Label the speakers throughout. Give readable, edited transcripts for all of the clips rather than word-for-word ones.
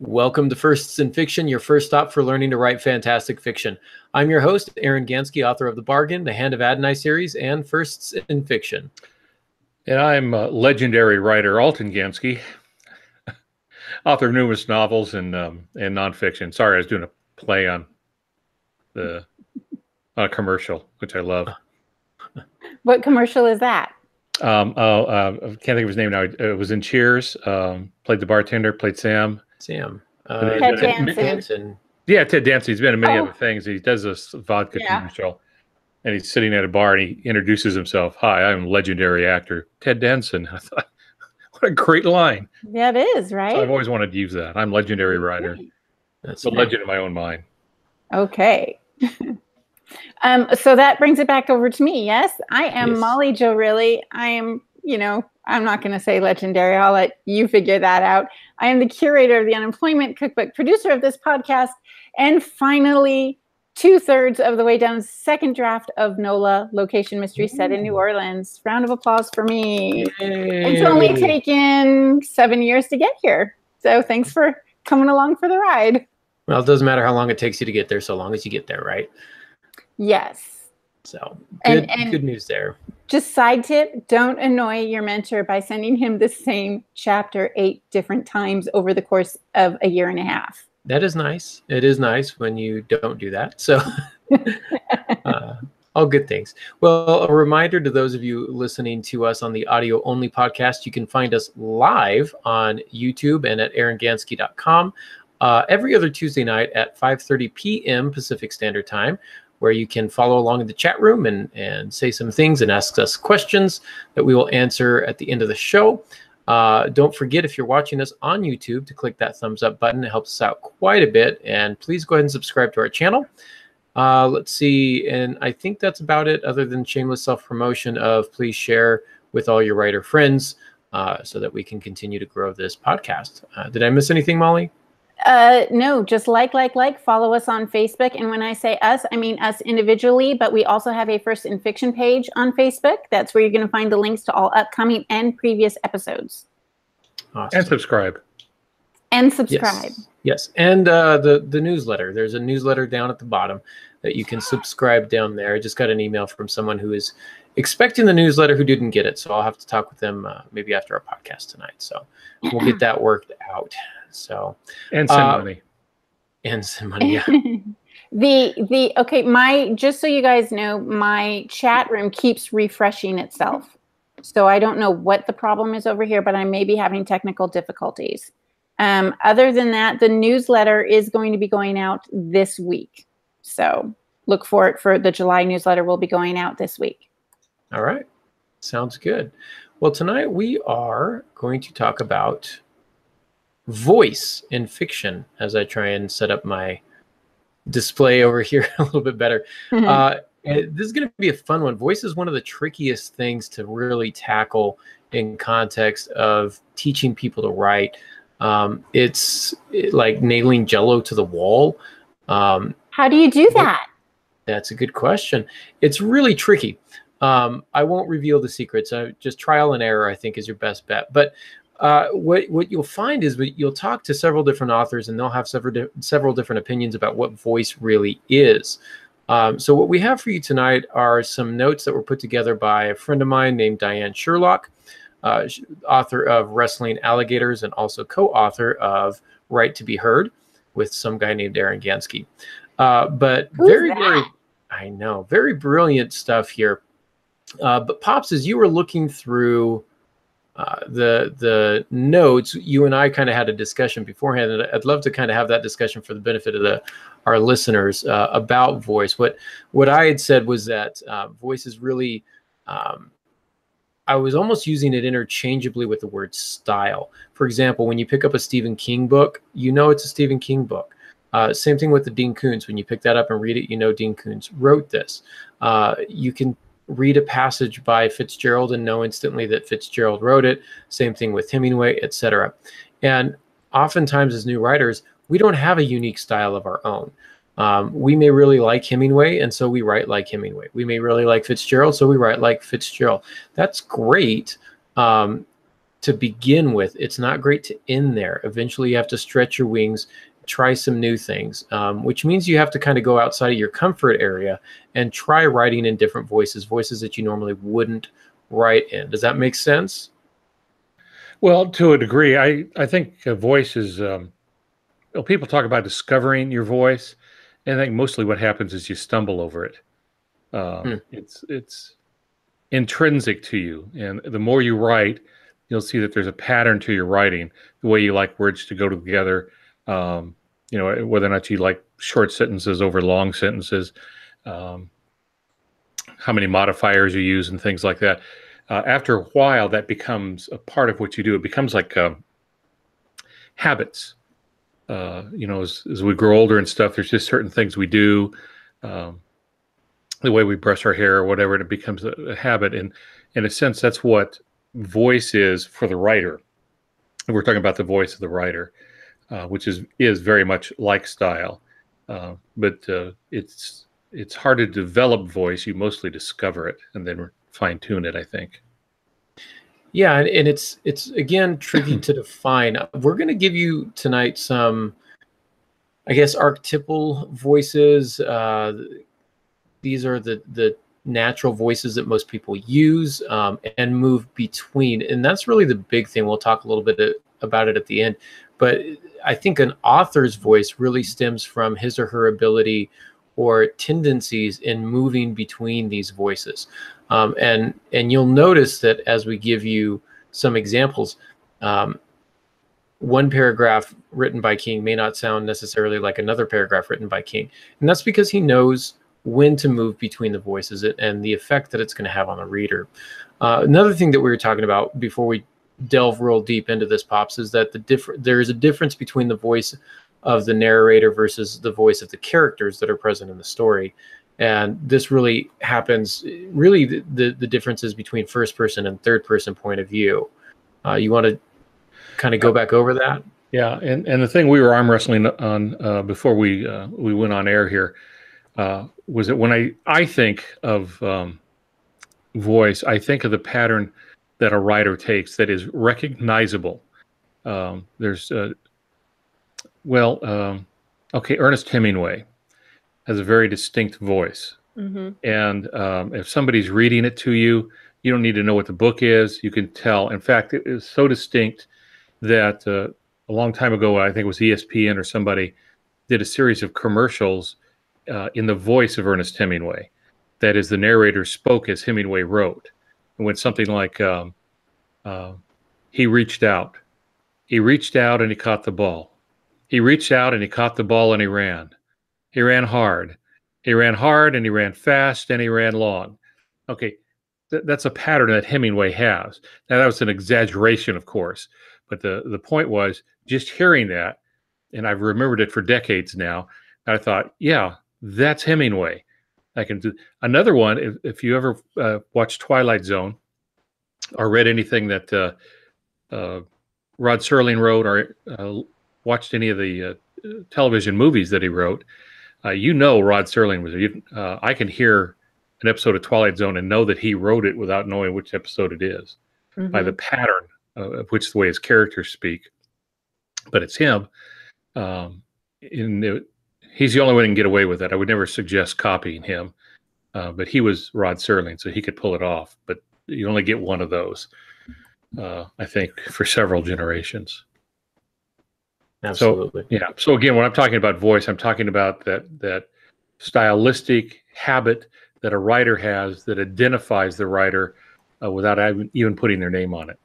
Speaker 1: Welcome to Firsts in Fiction, your first stop for learning to write fantastic fiction. I'm your host, Aaron Gansky, author of The Bargain, the Hand of Adonai series, and Firsts in Fiction.
Speaker 2: And I'm legendary writer Alton Gansky, author of numerous novels and nonfiction. Sorry, I was doing a play on a commercial, which I love.
Speaker 3: What commercial is that?
Speaker 2: I can't think of his name now. It was in Cheers. Played the bartender, played Sam.
Speaker 3: Ted Danson.
Speaker 2: Yeah, Ted Danson. He's been in many other things. He does this vodka commercial, and he's sitting at a bar, and he introduces himself. Hi, I'm legendary actor Ted Danson. I thought, what a great line.
Speaker 3: Yeah, it is, right?
Speaker 2: So I've always wanted to use that. I'm legendary writer. That's a legend in my own mind.
Speaker 3: Okay. So that brings it back over to me. Yes, I am Molly Jo Riley. I am, I'm not going to say legendary. I'll let you figure that out. I am the curator of the Unemployment Cookbook, producer of this podcast, and finally, 2/3 of the way down, second draft of NOLA, Location Mystery set in New Orleans. Round of applause for me. Yay. It's only taken 7 years to get here. So thanks for coming along for the ride.
Speaker 1: Well, it doesn't matter how long it takes you to get there, so long as you get there, right?
Speaker 3: Yes.
Speaker 1: So good, good news there.
Speaker 3: Just side tip, don't annoy your mentor by sending him the same chapter 8 different times over the course of a year and a half.
Speaker 1: That is nice. It is nice when you don't do that. So all good things. Well, a reminder to those of you listening to us on the audio only podcast, you can find us live on YouTube and at aarongansky.com every other Tuesday night at 5:30 p.m. Pacific Standard Time, where you can follow along in the chat room and say some things and ask us questions that we will answer at the end of the show. Don't forget, if you're watching us on YouTube, to click that thumbs up button. It helps us out quite a bit. And please go ahead and subscribe to our channel. Let's see. And I think that's about it, other than shameless self-promotion of please share with all your writer friends so that we can continue to grow this podcast. Did I miss anything, Molly?
Speaker 3: No, just like, follow us on Facebook. And when I say us, I mean us individually, but we also have a First in Fiction page on Facebook. That's where you're going to find the links to all upcoming and previous episodes.
Speaker 1: Awesome.
Speaker 2: And subscribe.
Speaker 1: Yes. And the newsletter. There's a newsletter down at the bottom that you can subscribe down there. I just got an email from someone who is expecting the newsletter who didn't get it. So I'll have to talk with them maybe after our podcast tonight. So we'll get that worked out. So
Speaker 2: and send money.
Speaker 1: And send money, yeah.
Speaker 3: Just so you guys know, my chat room keeps refreshing itself. So I don't know what the problem is over here, but I may be having technical difficulties. Other than that, the newsletter is going to be going out this week. So look for it for the July newsletter will be going out this week.
Speaker 1: All right. Sounds good. Well, tonight we are going to talk about voice in fiction, as I try and set up my display over here a little bit better. This is going to be a fun one. Voice is one of the trickiest things to really tackle in context of teaching people to write. It's like nailing Jello to the wall.
Speaker 3: How do you do that?
Speaker 1: That's a good question. It's really tricky. I won't reveal the secrets. Just trial and error, I think, is your best bet. But what you'll find is you'll talk to several different authors, and they'll have several different opinions about what voice really is. So what we have for you tonight are some notes that were put together by a friend of mine named Diane Sherlock, author of Wrestling Alligators and also co-author of Right to Be Heard with some guy named Aaron Gansky. But very brilliant stuff here. But Pops, as you were looking through the notes, you and I kind of had a discussion beforehand, and I'd love to kind of have that discussion for the benefit of our listeners about voice. What I had said was that voice is really, I was almost using it interchangeably with the word style. For example, when you pick up a Stephen King book, you know it's a Stephen King book. Same thing with the Dean Koontz. When you pick that up and read it, you know Dean Koontz wrote this. You can read a passage by Fitzgerald and know instantly that Fitzgerald wrote it. Same thing with Hemingway, etc. And oftentimes as new writers, we don't have a unique style of our own. We may really like Hemingway, and so we write like Hemingway. We may really like Fitzgerald, so we write like Fitzgerald. That's great to begin with, it's not great to end there. Eventually, you have to stretch your wings, try some new things, which means you have to kind of go outside of your comfort area and try writing in different voices that you normally wouldn't write in. Does that make sense?
Speaker 2: Well, to a degree, I think a voice is, people talk about discovering your voice, and I think mostly what happens is you stumble over it. It's intrinsic to you, and the more you write, you'll see that there's a pattern to your writing, the way you like words to go together, you know, whether or not you like short sentences over long sentences, how many modifiers you use and things like that. After a while, that becomes a part of what you do. It becomes like habits. You know, as we grow older and stuff, there's just certain things we do, the way we brush our hair or whatever, and it becomes a habit. And in a sense, that's what voice is for the writer. We're talking about the voice of the writer, which is very much like style, but it's hard to develop voice. You mostly discover it and then fine tune it, I think.
Speaker 1: Yeah, and it's again tricky to define. We're going to give you tonight some, I guess, archetypal voices. These are the natural voices that most people use and move between, and that's really the big thing. We'll talk a little bit about it at the end, but I think an author's voice really stems from his or her ability or tendencies in moving between these voices. And you'll notice that as we give you some examples, one paragraph written by King may not sound necessarily like another paragraph written by King. And that's because he knows when to move between the voices and the effect that it's going to have on the reader. Another thing that we were talking about before we delve real deep into this, Pops, is that there is a difference between the voice of the narrator versus the voice of the characters that are present in the story. And this really happens, really the differences between first person and third person point of view. You want to kind of go back over that?
Speaker 2: Yeah, and the thing we were arm wrestling on before we went on air here was that when I think of voice, I think of the pattern that a writer takes that is recognizable. There's Ernest Hemingway has a very distinct voice. Mm-hmm. And if somebody's reading it to you, you don't need to know what the book is. You can tell. In fact, it is so distinct that a long time ago, I think it was ESPN or somebody, did a series of commercials in the voice of Ernest Hemingway. That is, the narrator spoke as Hemingway wrote. And when something like, he reached out. He reached out and he caught the ball. He reached out and he caught the ball and he ran. He ran hard. He ran hard and he ran fast and he ran long. Okay, that's a pattern that Hemingway has. Now, that was an exaggeration, of course, but the point was just hearing that, and I've remembered it for decades now, I thought, yeah, that's Hemingway. I can do another one. If you ever watched Twilight Zone or read anything that Rod Serling wrote or watched any of the television movies that he wrote, you know Rod Serling was. I can hear an episode of Twilight Zone and know that he wrote it without knowing which episode it is, mm-hmm. by the pattern of which the way his characters speak. But it's him. He's the only one who can get away with that. I would never suggest copying him, but he was Rod Serling, so he could pull it off. But you only get one of those, I think, for several generations.
Speaker 1: Absolutely.
Speaker 2: So, yeah. So again, when I'm talking about voice, I'm talking about that stylistic habit that a writer has that identifies the writer without even putting their name on it.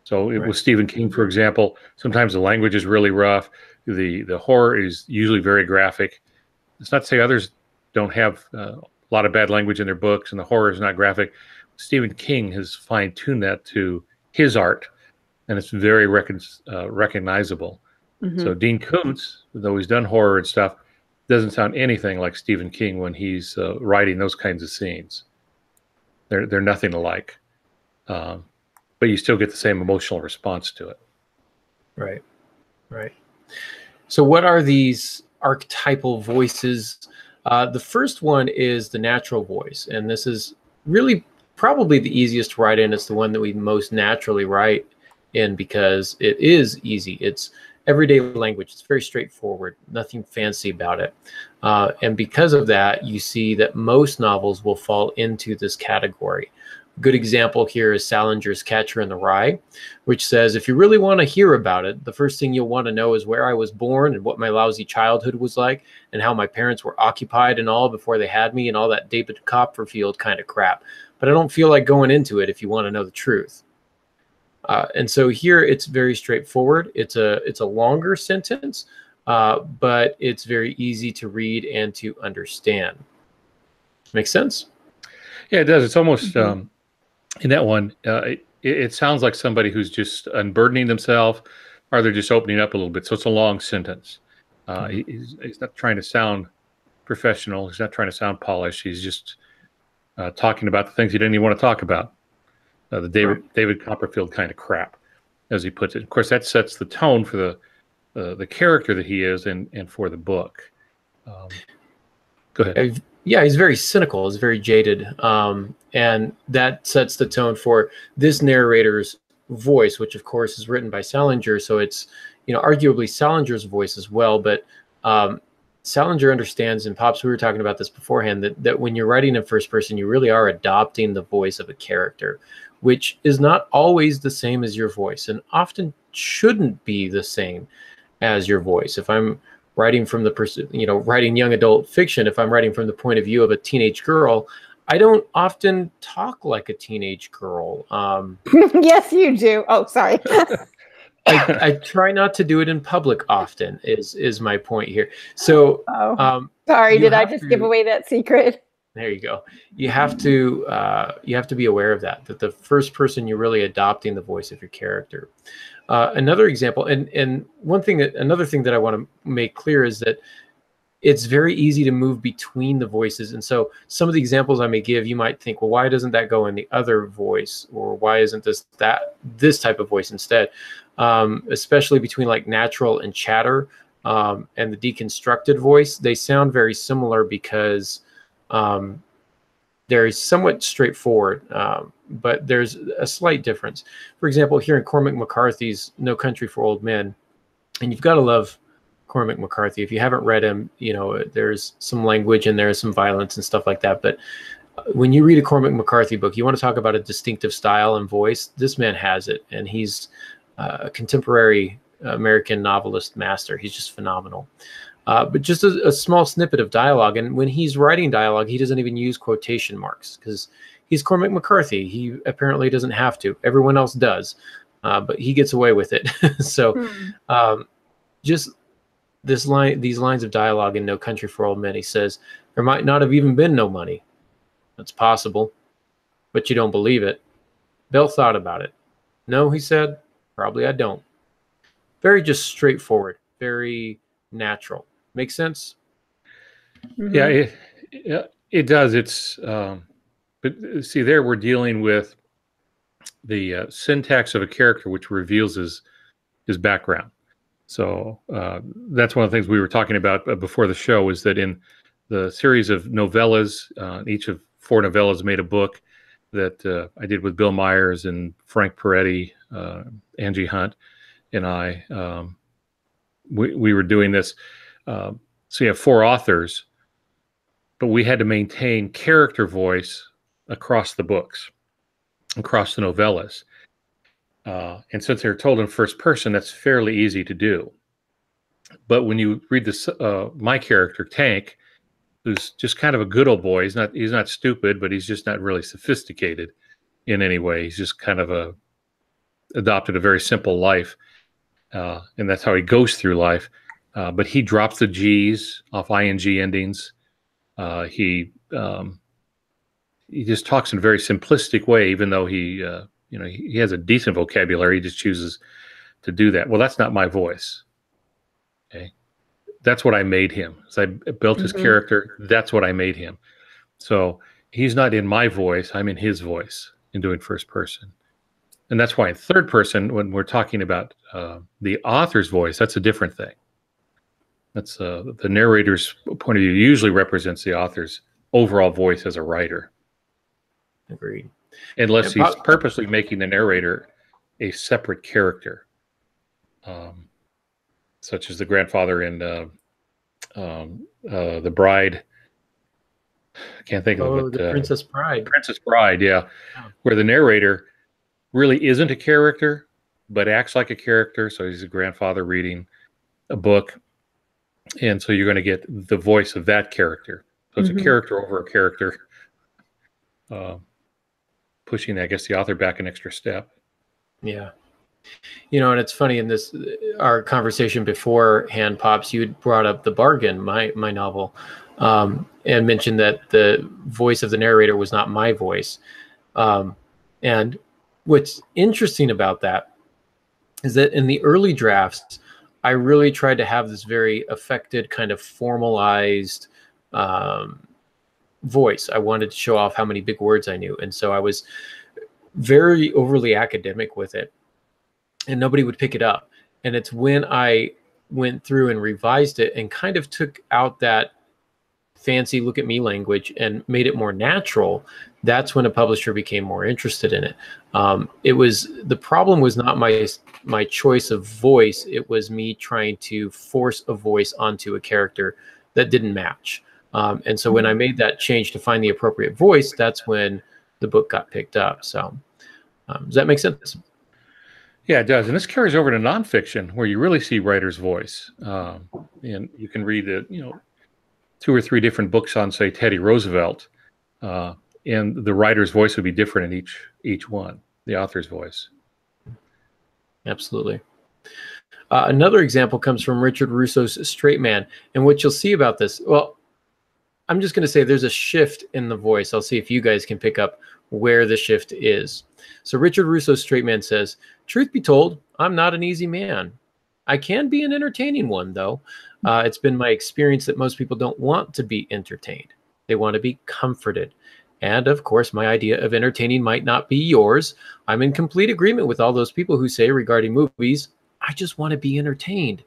Speaker 2: So with Stephen King, for example, sometimes the language is really rough. The horror is usually very graphic. It's not to say others don't have a lot of bad language in their books and the horror is not graphic. Stephen King has fine-tuned that to his art, and it's very recognizable. Mm-hmm. So Dean Koontz, though he's done horror and stuff, doesn't sound anything like Stephen King when he's writing those kinds of scenes. They're nothing alike, but you still get the same emotional response to it.
Speaker 1: Right, right. So what are these archetypal voices? The first one is the natural voice, and this is really probably the easiest to write in. It's the one that we most naturally write in because it is easy. It's everyday language. It's very straightforward, nothing fancy about it. And because of that, you see that most novels will fall into this category. A good example here is Salinger's Catcher in the Rye, which says, if you really want to hear about it, the first thing you'll want to know is where I was born and what my lousy childhood was like and how my parents were occupied and all before they had me and all that David Copperfield kind of crap. But I don't feel like going into it if you want to know the truth. And so here it's very straightforward. It's a longer sentence, but it's very easy to read and to understand. Make sense?
Speaker 2: Yeah, it does. It's almost in that one. It sounds like somebody who's just unburdening themselves, or they're just opening up a little bit. So it's a long sentence. He's not trying to sound professional. He's not trying to sound polished. He's just talking about the things he didn't even want to talk about. The David Copperfield kind of crap, as he puts it. Of course, that sets the tone for the character that he is and for the book. Go ahead.
Speaker 1: Yeah, he's very cynical. He's very jaded, and that sets the tone for this narrator's voice, which of course is written by Salinger. So it's arguably Salinger's voice as well. But Salinger understands, and Pops, we were talking about this beforehand, that when you're writing in first person, you really are adopting the voice of a character, which is not always the same as your voice and often shouldn't be the same as your voice. If I'm writing from the person, writing young adult fiction, if I'm writing from the point of view of a teenage girl, I don't often talk like a teenage girl.
Speaker 3: Yes, you do. Oh, sorry.
Speaker 1: I try not to do it in public often is my point here. So
Speaker 3: sorry, did I just give away that secret?
Speaker 1: There you go. You have to be aware of that the first person, you're really adopting the voice of your character. Another example, and another thing that I want to make clear is that it's very easy to move between the voices. And so some of the examples I may give, you might think, well, why doesn't that go in the other voice? Or why isn't this type of voice instead? Especially between like natural and chatter and the deconstructed voice, they sound very similar because they're somewhat straightforward, but there's a slight difference. For example, here in Cormac McCarthy's No Country for Old Men, and you've got to love Cormac McCarthy. If you haven't read him, there's some language and there's some violence and stuff like that. But when you read a Cormac McCarthy book, you want to talk about a distinctive style and voice. This man has it, and he's a contemporary American novelist master. He's just phenomenal. But just a small snippet of dialogue. And when he's writing dialogue, he doesn't even use quotation marks because he's Cormac McCarthy. He apparently doesn't have to. Everyone else does, but he gets away with it. So just these lines of dialogue in No Country for Old Men, he says, there might not have even been no money. That's possible, but you don't believe it. Bell thought about it. No, he said, probably I don't. Very just straightforward, very natural. Make sense?
Speaker 2: Yeah, it does. It's but see, there we're dealing with the syntax of a character, which reveals his background. So that's one of the things we were talking about before the show, is that in the series of novellas, each of 4 novellas made a book that I did with Bill Myers and Frank Peretti, Angie Hunt, and I. We were doing this. So you have 4 authors, but we had to maintain character voice across the books, across the novellas. And since they're told in first person, that's fairly easy to do. But when you read this, my character, Tank, who's just kind of a good old boy, he's not stupid, but he's just not really sophisticated in any way. He's just kind of adopted a very simple life. And that's how he goes through life. But he drops the G's off ing endings. He just talks in a very simplistic way, even though he has a decent vocabulary. He just chooses to do that. Well, that's not my voice. Okay, that's what I made him. As I built his character, that's what I made him. So he's not in my voice. I'm in his voice in doing first person. And that's why in third person, when we're talking about the author's voice, that's a different thing. That's the narrator's point of view usually represents the author's overall voice as a writer.
Speaker 1: Agreed.
Speaker 2: Unless he's purposely making the narrator a separate character, such as the grandfather in The Bride. I can't think of it.
Speaker 1: The Princess Bride.
Speaker 2: Princess Bride, yeah, where the narrator really isn't a character, but acts like a character. So he's a grandfather reading a book, and so you're going to get the voice of that character. So it's a character over a character, pushing, I guess, the author back an extra step.
Speaker 1: Yeah. You know, and it's funny, in this, our conversation beforehand, Pops, you had brought up The Bargain, my novel, and mentioned that the voice of the narrator was not my voice. And what's interesting about that is that in the early drafts, I really tried to have this very affected, kind of formalized voice. I wanted to show off how many big words I knew. And so I was very overly academic with it, and nobody would pick it up. And it's when I went through and revised it and kind of took out that fancy look at me language and made it more natural, that's when a publisher became more interested in it. The problem was not my choice of voice. It was me trying to force a voice onto a character that didn't match. And so when I made that change to find the appropriate voice, that's when the book got picked up. So does that make sense?
Speaker 2: Yeah, it does. And this carries over to nonfiction, where you really see writer's voice. And you can read the, 2 or 3 different books on, say, Teddy Roosevelt, and the writer's voice would be different in each one, the author's voice.
Speaker 1: Absolutely. Another example comes from Richard Russo's Straight Man. And what you'll see about this, well, I'm just going to say there's a shift in the voice. I'll see if you guys can pick up where the shift is. So Richard Russo's Straight Man says, "Truth be told, I'm not an easy man. I can be an entertaining one, though. It's been my experience that most people don't want to be entertained. They want to be comforted. And of course, my idea of entertaining might not be yours. I'm in complete agreement with all those people who say regarding movies, I just want to be entertained.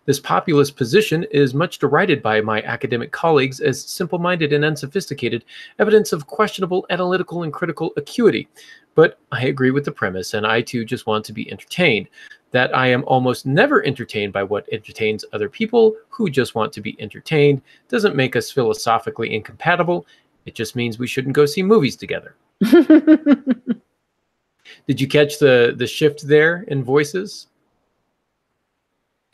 Speaker 1: This populist position is much derided by my academic colleagues as simple-minded and unsophisticated, evidence of questionable analytical and critical acuity. But I agree with the premise, and I too just want to be entertained. That I am almost never entertained by what entertains other people who just want to be entertained doesn't make us philosophically incompatible. It just means we shouldn't go see movies together." Did you catch the shift there in voices?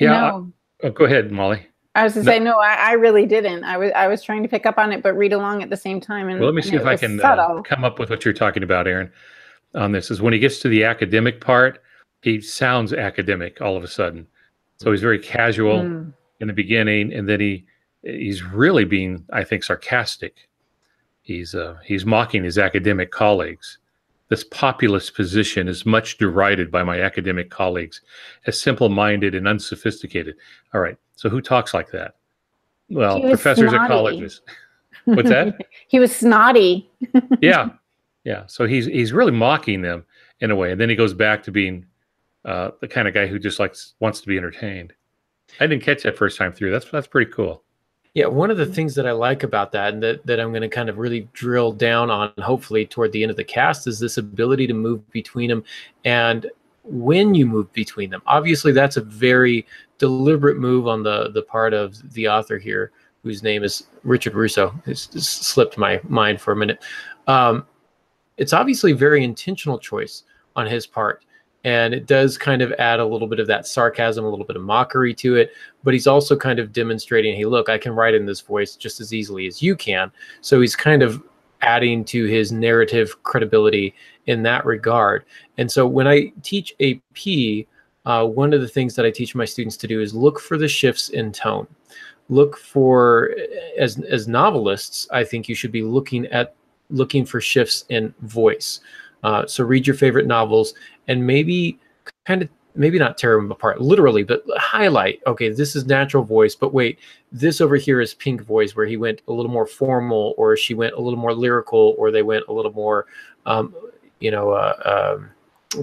Speaker 2: Yeah. No. Go ahead, Molly.
Speaker 3: I was to say, no, I really didn't. I was trying to pick up on it, but read along at the same time. And
Speaker 2: well, let me see if I can come up with what you're talking about, Aaron, on this. Is when he gets to the academic part, he sounds academic all of a sudden. So he's very casual in the beginning, and then he's really being, I think, sarcastic. He's mocking his academic colleagues. This populist position is much derided by my academic colleagues as simple-minded and unsophisticated. All right, so who talks like that? Well, professors at colleges. What's that?
Speaker 3: He was snotty.
Speaker 2: Yeah. So he's really mocking them in a way, and then he goes back to being the kind of guy who just wants to be entertained. I didn't catch that first time through. That's pretty cool.
Speaker 1: Yeah, one of the things that I like about that, and that I'm going to kind of really drill down on, hopefully toward the end of the cast, is this ability to move between them. And when you move between them, obviously that's a very deliberate move on the part of the author here, whose name is Richard Russo. It's slipped my mind for a minute. It's obviously a very intentional choice on his part. And it does kind of add a little bit of that sarcasm, a little bit of mockery to it. But he's also kind of demonstrating, hey, look, I can write in this voice just as easily as you can. So he's kind of adding to his narrative credibility in that regard. And so when I teach AP, one of the things that I teach my students to do is look for the shifts in tone. Look for, as novelists, I think you should be looking for shifts in voice. So read your favorite novels and maybe not tear them apart literally, but highlight, okay, this is natural voice, but wait, this over here is pink voice, where he went a little more formal, or she went a little more lyrical, or they went a little more,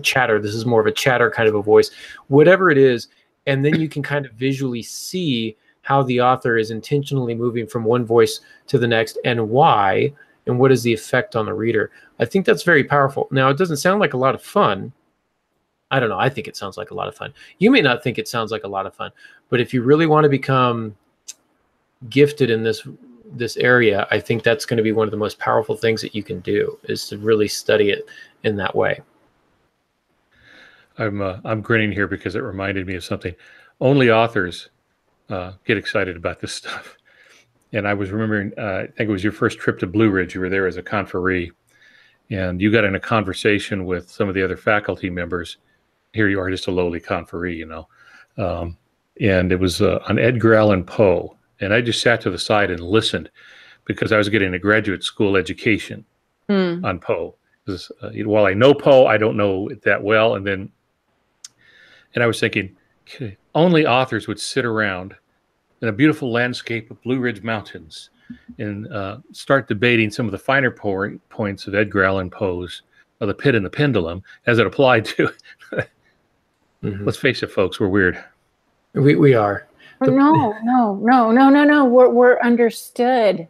Speaker 1: chatter. This is more of a chatter kind of a voice, whatever it is. And then you can kind of visually see how the author is intentionally moving from one voice to the next, and why, and what is the effect on the reader. I think that's very powerful. Now, it doesn't sound like a lot of fun, I don't know. I think it sounds like a lot of fun. You may not think it sounds like a lot of fun, but if you really want to become gifted in this area, I think that's going to be one of the most powerful things that you can do, is to really study it in that way.
Speaker 2: I'm grinning here because it reminded me of something. Only authors get excited about this stuff. And I was remembering, I think it was your first trip to Blue Ridge. You were there as a conferee, and you got in a conversation with some of the other faculty members. Here you are, just a lowly conferee, you know. And it was on Edgar Allan Poe. And I just sat to the side and listened, because I was getting a graduate school education on Poe. Because while I know Poe, I don't know it that well. And I was thinking, only authors would sit around in a beautiful landscape of Blue Ridge Mountains and start debating some of the finer points of Edgar Allan Poe's The Pit and the Pendulum as it applied to. Let's face it, folks, we're weird.
Speaker 1: We are.
Speaker 3: No. We're understood.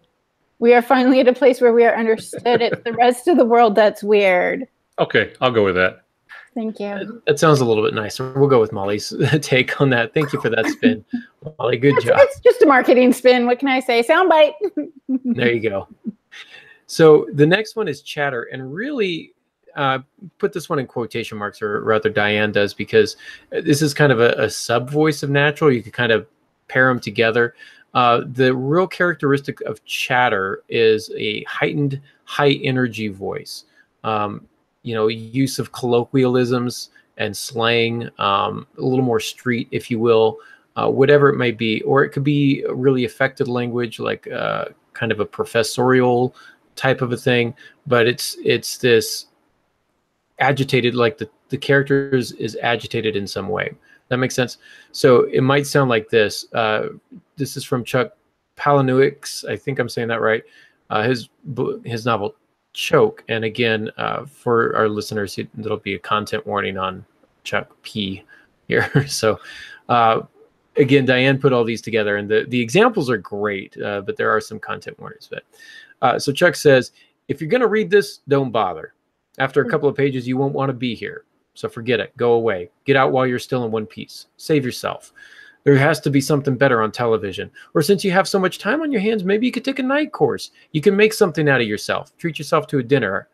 Speaker 3: We are finally at a place where we are understood. It's the rest of the world that's weird.
Speaker 2: Okay, I'll go with that.
Speaker 3: Thank you.
Speaker 1: That sounds a little bit nicer. We'll go with Molly's take on that. Thank you for that spin, Molly. Good job.
Speaker 3: It's just a marketing spin. What can I say? Soundbite.
Speaker 1: There you go. So the next one is chatter, and really put this one in quotation marks, or rather Diane does, because this is kind of a sub voice of natural. You could kind of pair them together. The real characteristic of chatter is a heightened, high energy voice. Use of colloquialisms and slang, a little more street, if you will, whatever it may be. Or it could be a really affected language, like kind of a professorial type of a thing. But it's this agitated, like the character is agitated in some way. That makes sense. So it might sound like this. This is from Chuck Palahniuk's, I think I'm saying that right. His novel Choke. And again, for our listeners, there'll be a content warning on Chuck P here. So again, Diane put all these together, and the examples are great, but there are some content warnings. But so Chuck says, if you're going to read this, don't bother. After a couple of pages, you won't want to be here. So forget it. Go away. Get out while you're still in one piece. Save yourself. There has to be something better on television. Or since you have so much time on your hands, maybe you could take a night course. You can make something out of yourself. Treat yourself to a dinner.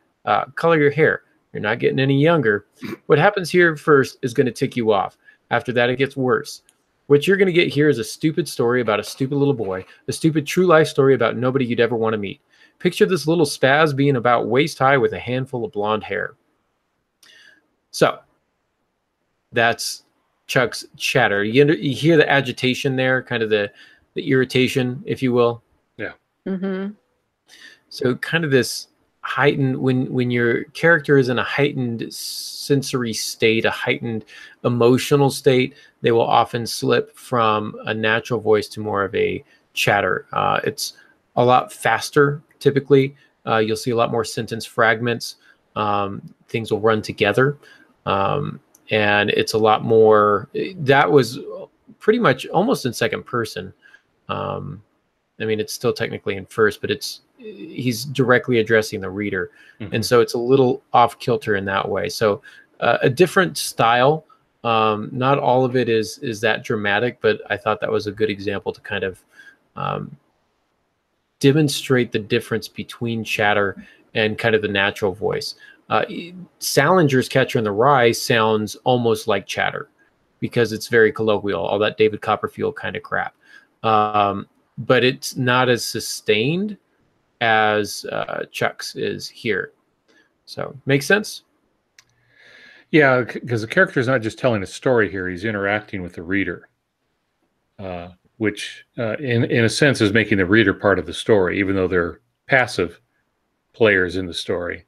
Speaker 1: Color your hair. You're not getting any younger. What happens here first is going to tick you off. After that, it gets worse. What you're going to get here is a stupid story about a stupid little boy. A stupid true life story about nobody you'd ever want to meet. Picture this little spaz being about waist high with a handful of blonde hair. So that's Chuck's chatter. You hear the agitation there, kind of the irritation, if you will.
Speaker 2: Yeah.
Speaker 3: Mm-hmm.
Speaker 1: So kind of this heightened, when your character is in a heightened sensory state, a heightened emotional state, they will often slip from a natural voice to more of a chatter. It's a lot faster, typically. You'll see a lot more sentence fragments. Things will run together. And it's a lot more, that was pretty much almost in second person. I mean, it's still technically in first, but he's directly addressing the reader. Mm-hmm. And so it's a little off kilter in that way. So a different style. Not all of it is that dramatic, but I thought that was a good example to kind of demonstrate the difference between chatter and kind of the natural voice. Salinger's Catcher in the Rye sounds almost like chatter because it's very colloquial, all that David Copperfield kind of crap. But it's not as sustained as Chuck's is here. So, makes sense?
Speaker 2: Yeah, because the character is not just telling a story here; he's interacting with the reader, which, in a sense, is making the reader part of the story, even though they're passive players in the story.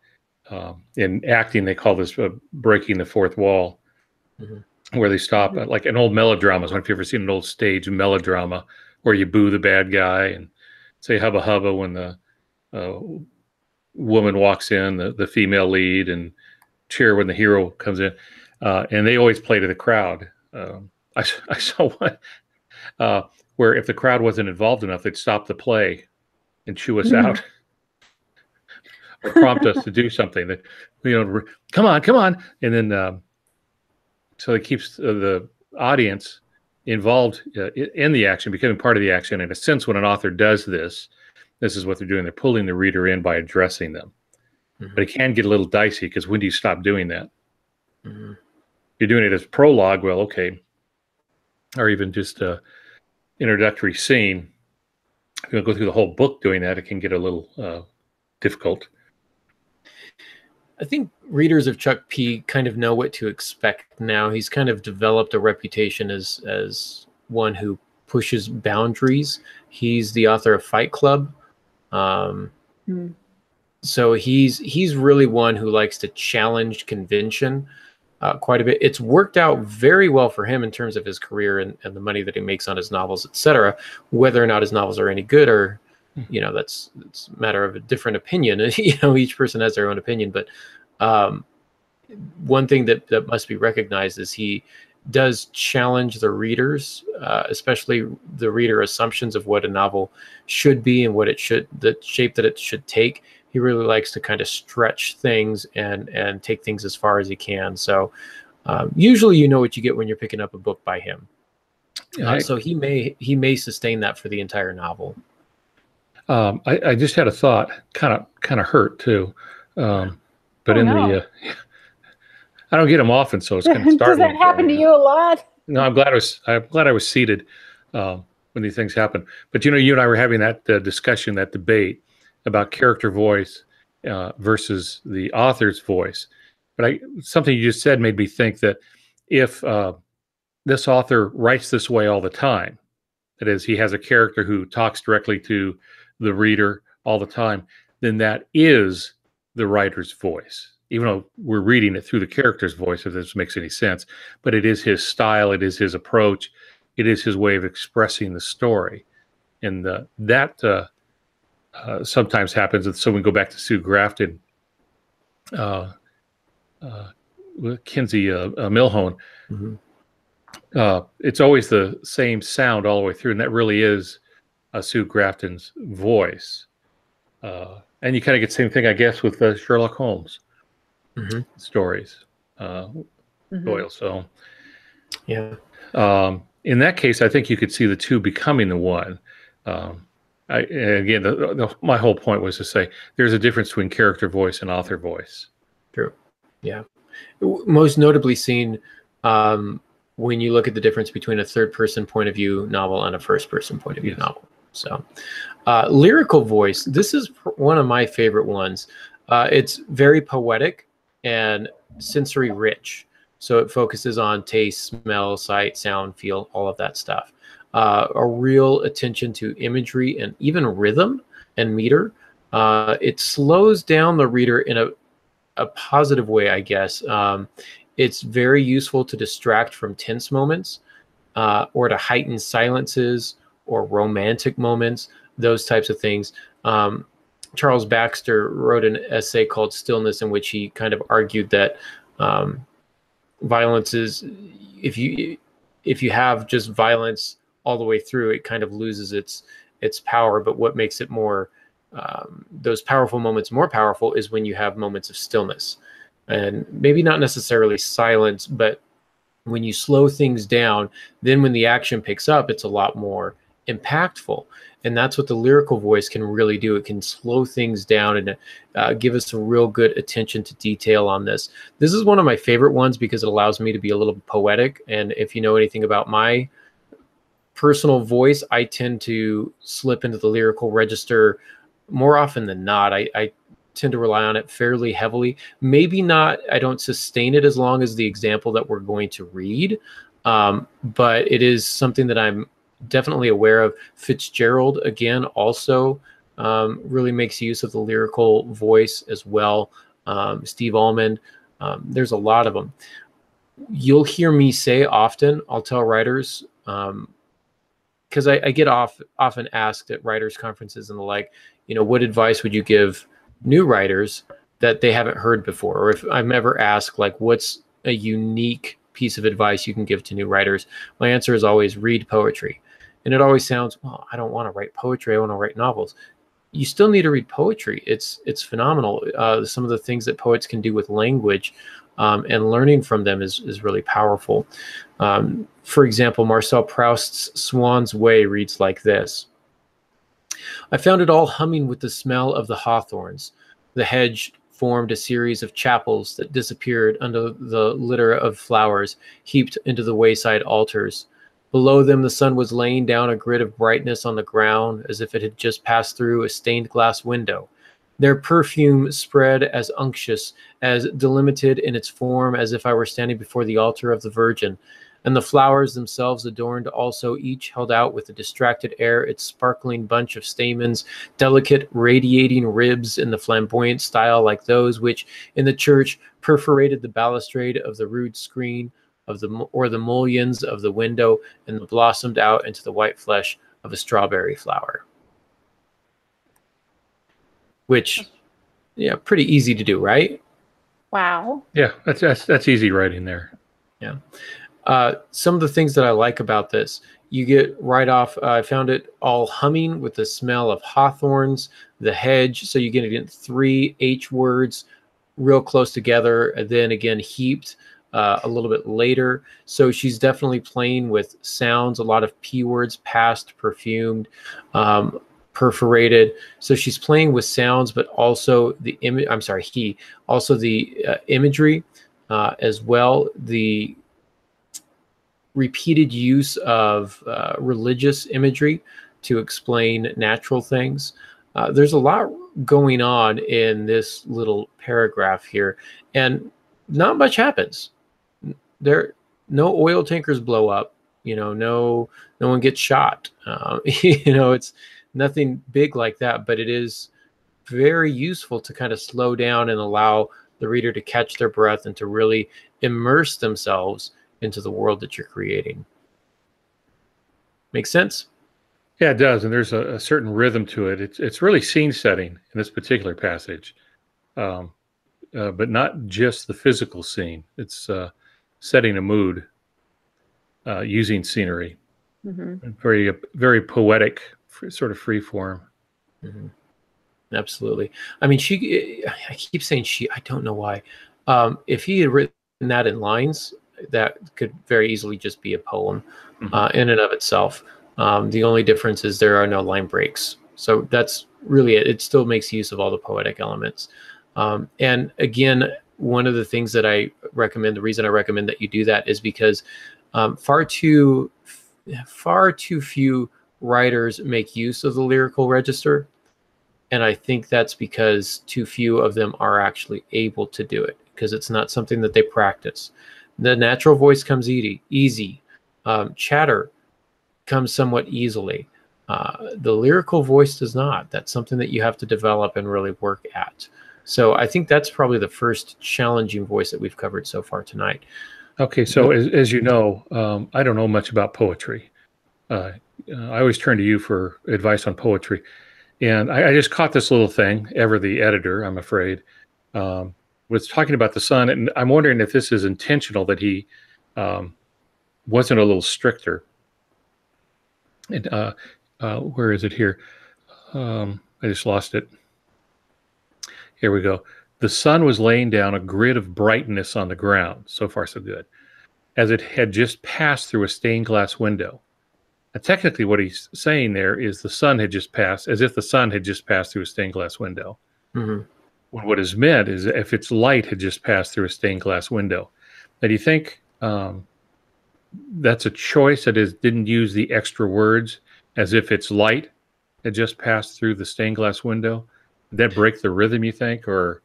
Speaker 2: In acting, they call this breaking the fourth wall, where they stop like an old melodrama. I don't know if you've ever seen an old stage melodrama where you boo the bad guy and say hubba hubba when the woman walks in, the female lead, and cheer when the hero comes in. And they always play to the crowd. I saw one where if the crowd wasn't involved enough, they'd stop the play and chew us out. Or prompt us to do something that, come on. And then So it keeps the audience involved in the action, becoming part of the action. In a sense, when an author does this, this is what they're doing. They're pulling the reader in by addressing them. But it can get a little dicey, because when do you stop doing that? You're doing it as prologue, well, okay. Or even just a introductory scene. If you go through the whole book doing that, it can get a little difficult.
Speaker 1: I think readers of Chuck P kind of know what to expect now. He's kind of developed a reputation as one who pushes boundaries. He's the author of Fight Club. So he's really one who likes to challenge convention quite a bit. It's worked out very well for him in terms of his career and the money that he makes on his novels, etc. Whether or not his novels are any good, or that's a matter of a different opinion. Each person has their own opinion, but one thing that must be recognized is he does challenge the readers, especially the reader assumptions of what a novel should be and the shape that it should take. He really likes to kind of stretch things and take things as far as he can. So usually you know what you get when you're picking up a book by him. So he may sustain that for the entire novel.
Speaker 2: I just had a thought, kind of hurt too, but I don't get them often, so it's kind of startling.
Speaker 3: Does that happen to you a lot?
Speaker 2: No, I'm glad I was seated when these things happen. But you and I were having that discussion, that debate about character voice versus the author's voice. But something you just said made me think that if this author writes this way all the time, that is, he has a character who talks directly to the reader all the time, then that is the writer's voice. Even though we're reading it through the character's voice, if this makes any sense, but it is his style, it is his approach, it is his way of expressing the story. And that sometimes happens. And so we go back to Sue Grafton, Kinsey Milhone. It's always the same sound all the way through, and that really is Sue Grafton's voice. And you kind of get the same thing, I guess, with Sherlock Holmes stories, Doyle. So,
Speaker 1: yeah.
Speaker 2: In that case, I think you could see the two becoming the one. Again, my whole point was to say there's a difference between character voice and author voice.
Speaker 1: True. Yeah. Most notably seen when you look at the difference between a third-person point of view novel and a first-person point of view novel. So, lyrical voice. This is one of my favorite ones. It's very poetic and sensory rich. So it focuses on taste, smell, sight, sound, feel, all of that stuff. A real attention to imagery and even rhythm and meter. It slows down the reader in a positive way, I guess. It's very useful to distract from tense moments or to heighten silences or romantic moments, those types of things. Charles Baxter wrote an essay called Stillness, in which he kind of argued that violence is, if you have just violence all the way through, it kind of loses its power. But what makes it more, those powerful moments more powerful, is when you have moments of stillness, and maybe not necessarily silence, but when you slow things down, then when the action picks up, it's a lot more impactful. And that's what the lyrical voice can really do. It can slow things down and give us a real good attention to detail on this. This is one of my favorite ones because it allows me to be a little poetic. And if you know anything about my personal voice, I tend to slip into the lyrical register more often than not. I tend to rely on it fairly heavily. Maybe not, I don't sustain it as long as the example that we're going to read. But it is something that I'm definitely aware of. Fitzgerald, again, also really makes use of the lyrical voice as well. Steve Almond, there's a lot of them. You'll hear me say often, I'll tell writers, because I get often asked at writers' conferences and the like, what advice would you give new writers that they haven't heard before? Or if I'm ever asked, like, what's a unique piece of advice you can give to new writers? My answer is always read poetry. And it always sounds, well, I don't want to write poetry, I want to write novels. You still need to read poetry. It's phenomenal. Some of the things that poets can do with language and learning from them is really powerful. For example, Marcel Proust's Swan's Way reads like this. I found it all humming with the smell of the hawthorns. The hedge formed a series of chapels that disappeared under the litter of flowers heaped into the wayside altars. Below them, the sun was laying down a grid of brightness on the ground as if it had just passed through a stained glass window. Their perfume spread as unctuous, as delimited in its form as if I were standing before the altar of the Virgin. And the flowers themselves adorned also, each held out with a distracted air its sparkling bunch of stamens, delicate radiating ribs in the flamboyant style like those which in the church perforated the balustrade of the rude screen or the mullions of the window, and blossomed out into the white flesh of a strawberry flower. Which, yeah, pretty easy to do, right?
Speaker 3: Wow.
Speaker 2: Yeah, that's easy writing there.
Speaker 1: Yeah. Some of the things that I like about this, you get right off, I found it all humming with the smell of hawthorns, the hedge. So you get 3 H words real close together, and then again heaped a little bit later. So she's definitely playing with sounds, a lot of P words, past, perfumed, perforated. So she's playing with sounds, but also the imagery as well. The repeated use of religious imagery to explain natural things. There's a lot going on in this little paragraph here, and not much happens. No oil tankers blow up. No one gets shot. It's nothing big like that, but it is very useful to kind of slow down and allow the reader to catch their breath and to really immerse themselves into the world that you're creating. Make sense?
Speaker 2: Yeah, it does. And there's a certain rhythm to it. It's really scene setting in this particular passage, but not just the physical scene. It's setting a mood using scenery. Mm-hmm. Very, very poetic, sort of free form.
Speaker 1: Mm-hmm. Absolutely. I mean, I keep saying she, I don't know why. If he had written that in lines, that could very easily just be a poem in and of itself. The only difference is there are no line breaks. So that's really it. It still makes use of all the poetic elements. And again, one of the things that I recommend, the reason I recommend that you do that is because far too few writers make use of the lyrical register. And I think that's because too few of them are actually able to do it, because it's not something that they practice. The natural voice comes easy. Chatter comes somewhat easily. The lyrical voice does not. That's something that you have to develop and really work at. So I think that's probably the first challenging voice that we've covered so far tonight.
Speaker 2: Okay, so as you know, I don't know much about poetry. I always turn to you for advice on poetry. And I just caught this little thing, Ever the editor, I'm afraid, was talking about the sun. And I'm wondering if this is intentional, that he wasn't a little stricter. And where is it here? I just lost it. Here we go. The sun was laying down a grid of brightness on the ground. So far, so good. As it had just passed through a stained glass window. And technically what he's saying there is the sun had just passed, as if the sun had just passed through a stained glass window. Mm-hmm. When what is meant is if its light had just passed through a stained glass window. Now, do you think that's a choice, that is, didn't use the extra words, as if its light had just passed through the stained glass window? Did that break the rhythm, you think, or?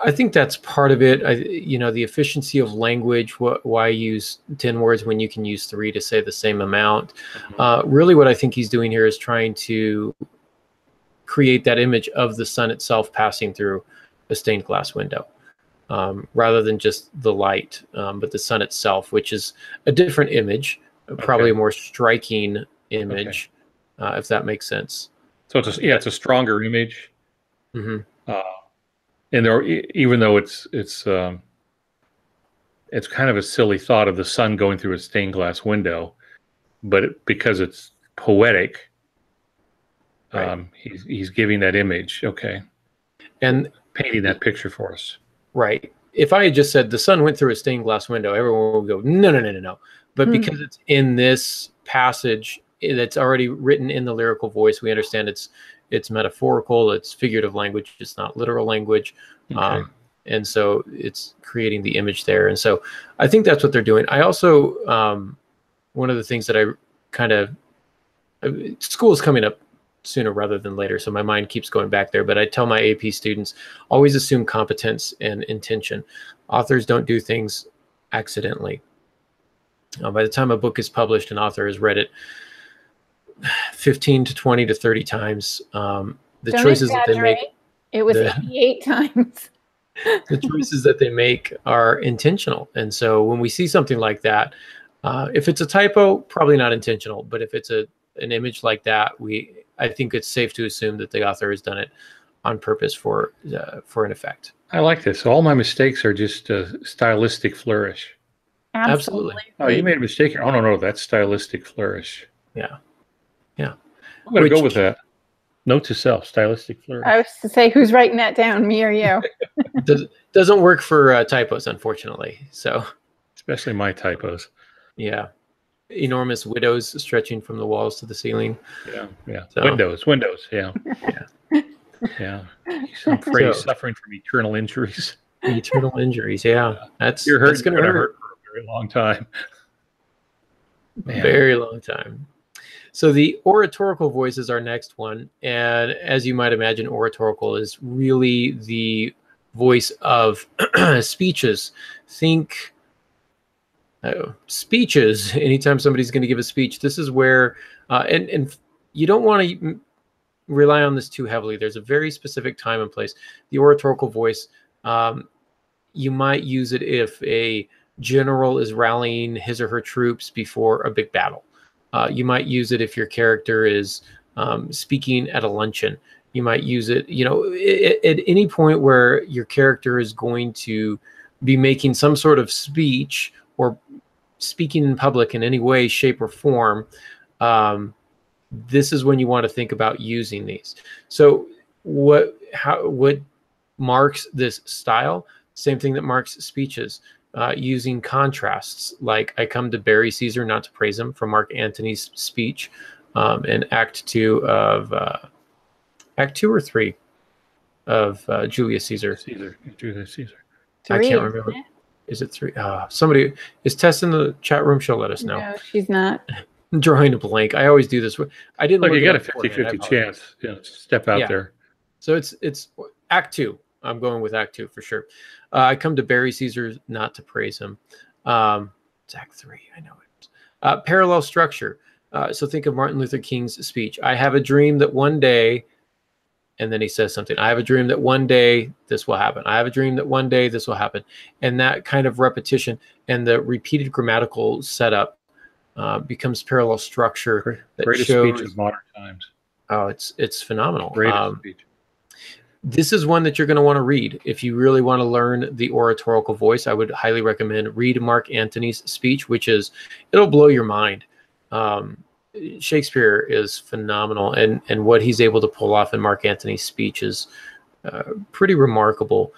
Speaker 1: I think that's part of it. The efficiency of language. Why use 10 words when you can use 3 to say the same amount? Mm-hmm. Really, what I think he's doing here is trying to create that image of the sun itself passing through a stained glass window, rather than just the light, but the sun itself, which is a different image, probably a more striking image, if that makes sense.
Speaker 2: So it's a stronger image.
Speaker 1: Mm-hmm.
Speaker 2: And there, even though it's kind of a silly thought of the sun going through a stained glass window, but because it's poetic, right. He's giving that image, and painting that picture for us.
Speaker 1: Right, if I had just said the sun went through a stained glass window, everyone would go, no, no, no, no, no. But because it's in this passage that's already written in the lyrical voice, we understand it's metaphorical, it's figurative language, it's not literal language.
Speaker 2: Okay.
Speaker 1: And so it's creating the image there. And so I think that's what they're doing. I also, one of the things that I kind of, school is coming up sooner rather than later, so my mind keeps going back there. But I tell my AP students, always assume competence and intention. Authors don't do things accidentally. By the time a book is published, an author has read it 15 to 20 to 30 times. The
Speaker 3: Don't
Speaker 1: choices that they
Speaker 3: exaggerate.
Speaker 1: make,
Speaker 3: It was 88 times.
Speaker 1: the choices that they make are intentional. And so when we see something like that, if it's a typo, probably not intentional. But if it's an image like that, I think it's safe to assume that the author has done it on purpose for an effect.
Speaker 2: I like this. All my mistakes are just stylistic flourish.
Speaker 1: Absolutely.
Speaker 2: Oh, you made a mistake here. Oh, no, that's stylistic flourish.
Speaker 1: Yeah.
Speaker 2: I'm going to go with that. Note to self, stylistic flourish.
Speaker 3: I was to say, who's writing that down, me or you?
Speaker 1: Doesn't work for typos, unfortunately. So,
Speaker 2: especially my typos.
Speaker 1: Yeah. Enormous widows stretching from the walls to the ceiling.
Speaker 2: Yeah.
Speaker 1: So,
Speaker 2: windows. Yeah. Yeah. I'm afraid he's suffering from eternal injuries.
Speaker 1: Eternal injuries. Yeah. That's
Speaker 2: going to
Speaker 1: hurt
Speaker 2: for a very long time.
Speaker 1: Very long time. So the oratorical voice is our next one. And as you might imagine, oratorical is really the voice of speeches. Think speeches. Anytime somebody's going to give a speech, this is where, and you don't want to rely on this too heavily. There's a very specific time and place. The oratorical voice, you might use it if a general is rallying his or her troops before a big battle. You might use it if your character is speaking at a luncheon. You might use it, at any point where your character is going to be making some sort of speech or speaking in public in any way, shape, or form. This is when you want to think about using these. So what marks this style? Same thing that marks speeches. Using contrasts, like I come to bury Caesar, not to praise him, from Mark Antony's speech in Act 2 or 3 of Julius Caesar.
Speaker 2: Julius Caesar.
Speaker 1: I can't remember. Is it 3? Somebody is Tess in the chat room. She'll let us know.
Speaker 3: No, she's not.
Speaker 1: I'm drawing a blank. I always do this. I didn't
Speaker 2: look. You got a
Speaker 1: 50-50
Speaker 2: chance. Step out there.
Speaker 1: So it's Act 2. I'm going with Act 2 for sure. I come to bury Caesar, not to praise him. It's Act 3. I know it. Parallel structure. So think of Martin Luther King's speech. I have a dream that one day, and then he says something. I have a dream that one day this will happen. I have a dream that one day this will happen. And that kind of repetition and the repeated grammatical setup becomes parallel structure.
Speaker 2: Greatest speech of modern times.
Speaker 1: Oh, it's phenomenal.
Speaker 2: Greatest speech.
Speaker 1: This is one that you're going to want to read. If you really want to learn the oratorical voice, I would highly recommend read Mark Antony's speech, it'll blow your mind. Shakespeare is phenomenal, and what he's able to pull off in Mark Antony's speech is pretty remarkable.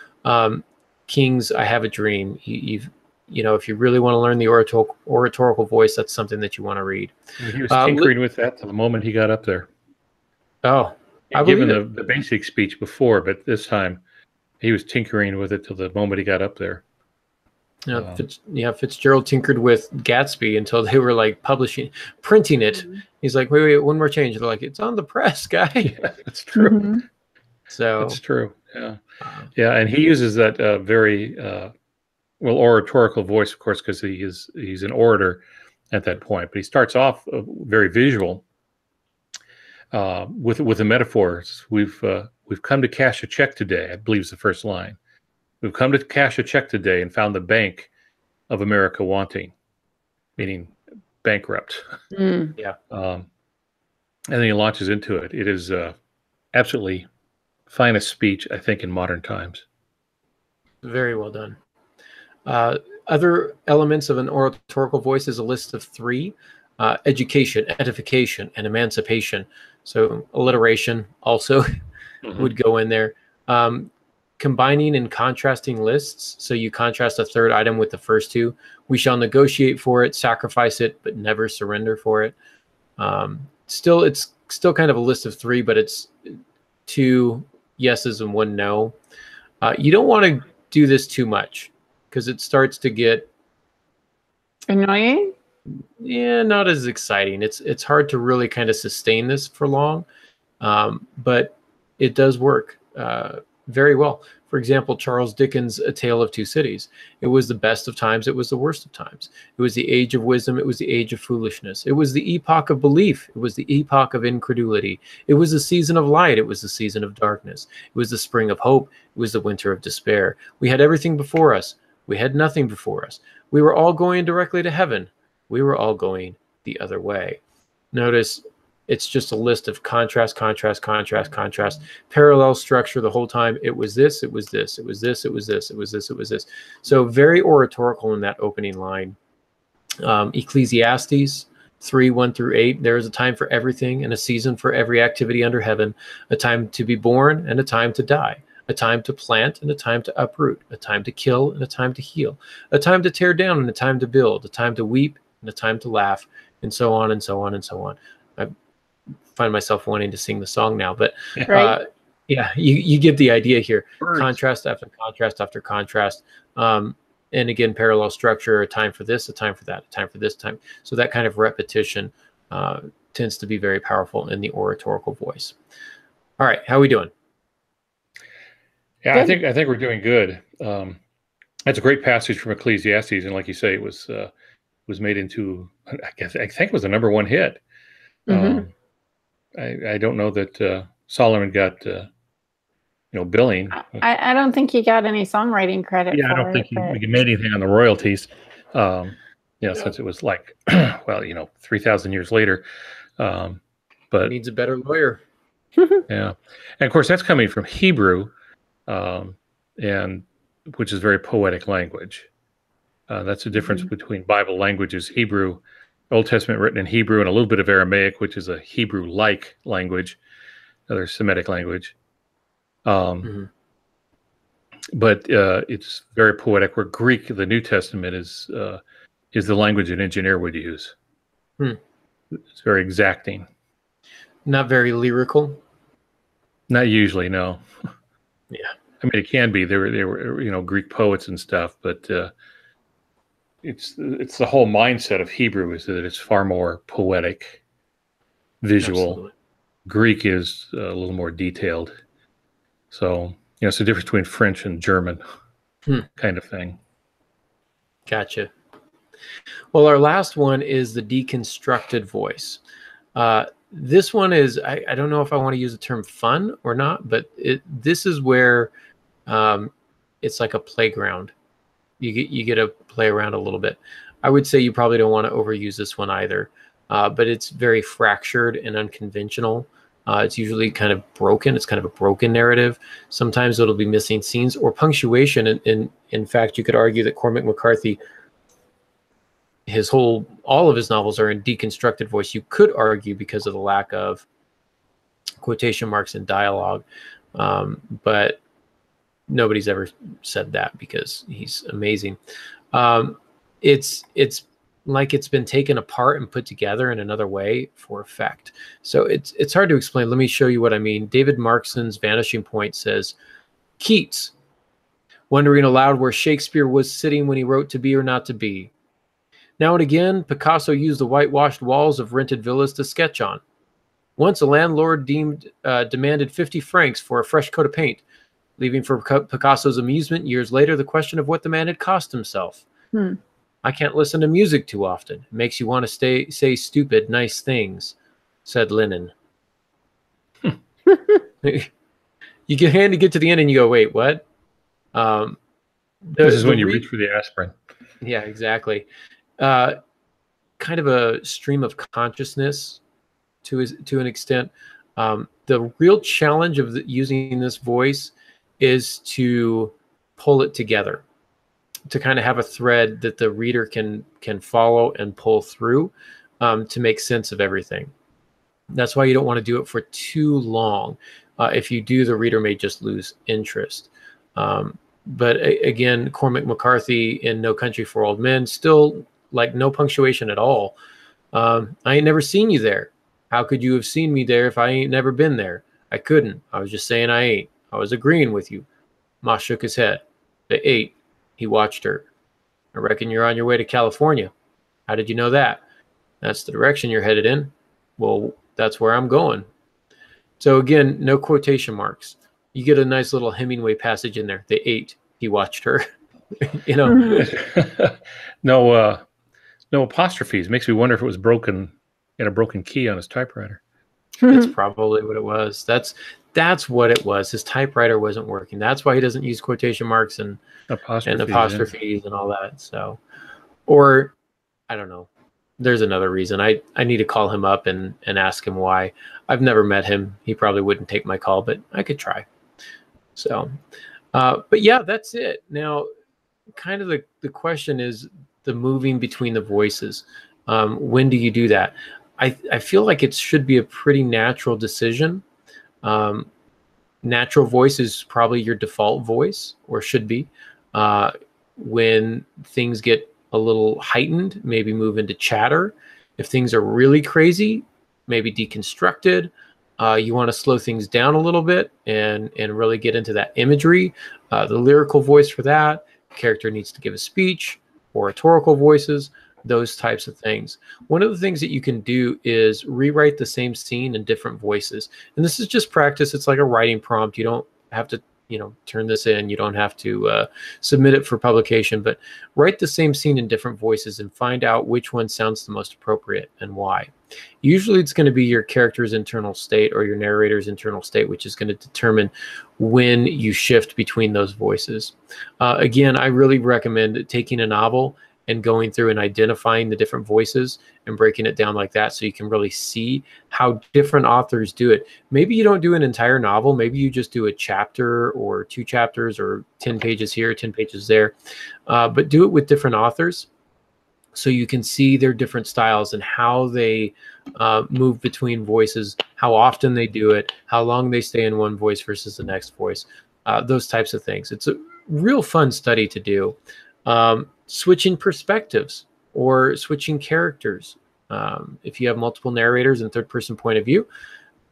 Speaker 1: King's I Have a Dream. If you really want to learn the oratorical voice, that's something that you want to read.
Speaker 2: He was tinkering with that to the moment he got up there.
Speaker 1: Oh,
Speaker 2: I've given the basic speech before, but this time he was tinkering with it till the moment he got up there.
Speaker 1: Fitzgerald tinkered with Gatsby until they were like printing it. Mm-hmm. He's like, wait, one more change. They're like, it's on the press, guy.
Speaker 2: Yeah, that's true.
Speaker 3: Mm-hmm.
Speaker 1: So
Speaker 2: that's true. Yeah, and he uses that very oratorical voice, of course, because he's an orator at that point. But he starts off very visual. With the metaphors, we've come to cash a check today, I believe is the first line. We've come to cash a check today and found the Bank of America wanting, meaning bankrupt.
Speaker 3: Mm.
Speaker 1: Yeah.
Speaker 2: And then he launches into it. It is absolutely finest speech, I think, in modern times.
Speaker 1: Very well done. Other elements of an oratorical voice is a list of 3. Education, edification, and emancipation. So alliteration also would go in there. combining and contrasting lists. So you contrast a third item with the first two. We shall negotiate for it, sacrifice it, but never surrender for it. It's still kind of a list of three, but it's 2 yeses and 1 no. You don't want to do this too much because it starts to get
Speaker 3: annoying.
Speaker 1: Yeah, not as exciting. It's hard to really kind of sustain this for long, but it does work very well. For example, Charles Dickens' A Tale of Two Cities. It was the best of times. It was the worst of times. It was the age of wisdom. It was the age of foolishness. It was the epoch of belief. It was the epoch of incredulity. It was the season of light. It was the season of darkness. It was the spring of hope. It was the winter of despair. We had everything before us. We had nothing before us. We were all going directly to heaven. We were all going the other way. Notice it's just a list of contrast, contrast, contrast, contrast, parallel structure the whole time. It was this, it was this, it was this, it was this, it was this, it was this. So very oratorical in that opening line. Ecclesiastes 3:1-8. There is a time for everything and a season for every activity under heaven, a time to be born and a time to die, a time to plant and a time to uproot, a time to kill and a time to heal, a time to tear down and a time to build, a time to weep and a time to laugh, and so on and so on and so on. I find myself wanting to sing the song now, but
Speaker 3: right.
Speaker 1: Yeah, you get the idea here.
Speaker 2: Words.
Speaker 1: Contrast after contrast after contrast. And again, parallel structure, a time for this, a time for that, a time for this time. So that kind of repetition tends to be very powerful in the oratorical voice. All right, how are we doing?
Speaker 2: Yeah, good. I think we're doing good. That's a great passage from Ecclesiastes, and like you say, it was made into, I think it was the #1 hit.
Speaker 3: Mm-hmm.
Speaker 2: I don't know that Solomon got billing.
Speaker 3: I don't think he got any songwriting credit.
Speaker 2: Yeah, I don't think he made anything on the royalties. Since it was like 3,000 years later. But
Speaker 1: it needs a better lawyer.
Speaker 2: Yeah, and of course that's coming from Hebrew, and which is very poetic language. That's the difference between Bible languages: Hebrew, Old Testament written in Hebrew, and a little bit of Aramaic, which is a Hebrew-like language, another Semitic language. But it's very poetic. Where Greek, the New Testament, is the language an engineer would use. It's very exacting.
Speaker 1: Not very lyrical.
Speaker 2: Not usually, no.
Speaker 1: Yeah,
Speaker 2: I mean it can be. They were Greek poets and stuff, but it's the whole mindset of Hebrew is that it's far more poetic, visual. Absolutely. Greek is a little more detailed. So it's the difference between French and German kind of thing.
Speaker 1: Gotcha. Well, our last one is the deconstructed voice. This one is, I don't know if I want to use the term fun or not, but this is where it's like a playground. You get to play around a little bit. I would say you probably don't want to overuse this one either, but it's very fractured and unconventional. It's usually kind of broken. It's kind of a broken narrative. Sometimes it'll be missing scenes or punctuation. In fact, you could argue that Cormac McCarthy, all of his novels are in deconstructed voice. You could argue because of the lack of quotation marks and dialogue, but nobody's ever said that because he's amazing. It's like it's been taken apart and put together in another way for effect. So it's hard to explain. Let me show you what I mean. David Markson's Vanishing Point says, Keats, wondering aloud where Shakespeare was sitting when he wrote To Be or Not to Be. Now and again, Picasso used the whitewashed walls of rented villas to sketch on. Once a landlord demanded 50 francs for a fresh coat of paint, leaving for Picasso's amusement years later the question of what the man had cost himself. I can't listen to music too often. It makes you want to say stupid, nice things, said Lennon. You get to the end and you go, wait, what?
Speaker 2: This is when you reach for the aspirin.
Speaker 1: Yeah, exactly. Kind of a stream of consciousness to an extent. The real challenge of using this voice is to pull it together, to kind of have a thread that the reader can follow and pull through to make sense of everything. That's why you don't want to do it for too long. If you do, the reader may just lose interest. But again, Cormac McCarthy in No Country for Old Men, still like no punctuation at all. I ain't never seen you there. How could you have seen me there if I ain't never been there? I couldn't. I was just saying I ain't. I was agreeing with you. Moss shook his head. They ate. He watched her. I reckon you're on your way to California. How did you know that? That's the direction you're headed in. Well, that's where I'm going. So again, no quotation marks. You get a nice little Hemingway passage in there. They ate. He watched her. You know.
Speaker 2: No apostrophes. Makes me wonder if it was broken in a broken key on his typewriter.
Speaker 1: It's probably what it was. That's what it was. His typewriter wasn't working. That's why he doesn't use quotation marks and apostrophes and all that. So, or I don't know. There's another reason. I need to call him up and ask him why. I've never met him. He probably wouldn't take my call, but I could try. So, but yeah, that's it. Now, kind of the question is the moving between the voices. When do you do that? I feel like it should be a pretty natural decision. Natural voice is probably your default voice, or should be. When things get a little heightened, maybe move into chatter. If things are really crazy, maybe deconstructed. You want to slow things down a little bit and really get into that imagery. The lyrical voice for that. Character needs to give a speech, oratorical voices, those types of things. One of the things that you can do is rewrite the same scene in different voices. And this is just practice. It's like a writing prompt. You don't have to, turn this in. You don't have to submit it for publication, but write the same scene in different voices and find out which one sounds the most appropriate and why. Usually it's going to be your character's internal state or your narrator's internal state, which is going to determine when you shift between those voices. Again, I really recommend taking a novel and going through and identifying the different voices and breaking it down like that so you can really see how different authors do it. Maybe you don't do an entire novel. Maybe you just do a chapter or 2 chapters or 10 pages here, 10 pages there. But do it with different authors so you can see their different styles and how they move between voices, how often they do it, how long they stay in one voice versus the next voice, those types of things. It's a real fun study to do. Switching perspectives or switching characters. If you have multiple narrators and third-person point of view,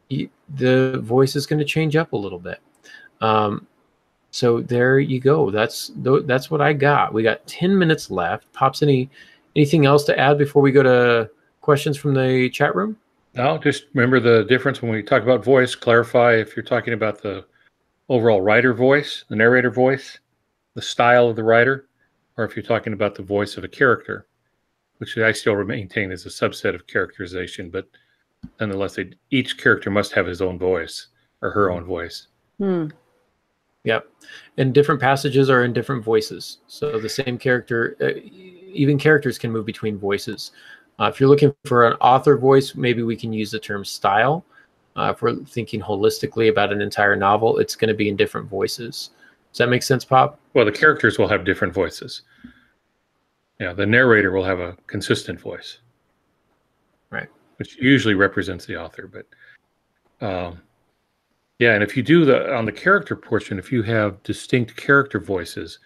Speaker 1: the voice is going to change up a little bit. So there you go. That's what I got. We got 10 minutes left. Pops, anything else to add before we go to questions from the chat room?
Speaker 2: No, just remember the difference when we talk about voice. Clarify if you're talking about the overall writer voice, the narrator voice, the style of the writer, or if you're talking about the voice of a character, which I still maintain is a subset of characterization, but nonetheless, each character must have his own voice or her own voice.
Speaker 1: Yep. And different passages are in different voices. So the same character, even characters can move between voices. If you're looking for an author voice, maybe we can use the term style. If we're thinking holistically about an entire novel, it's going to be in different voices. Does that make sense, Pop?
Speaker 2: Well, the characters will have different voices. Yeah, the narrator will have a consistent voice.
Speaker 1: Right.
Speaker 2: Which usually represents the author. But yeah, and if you do on the character portion, if you have distinct character voices,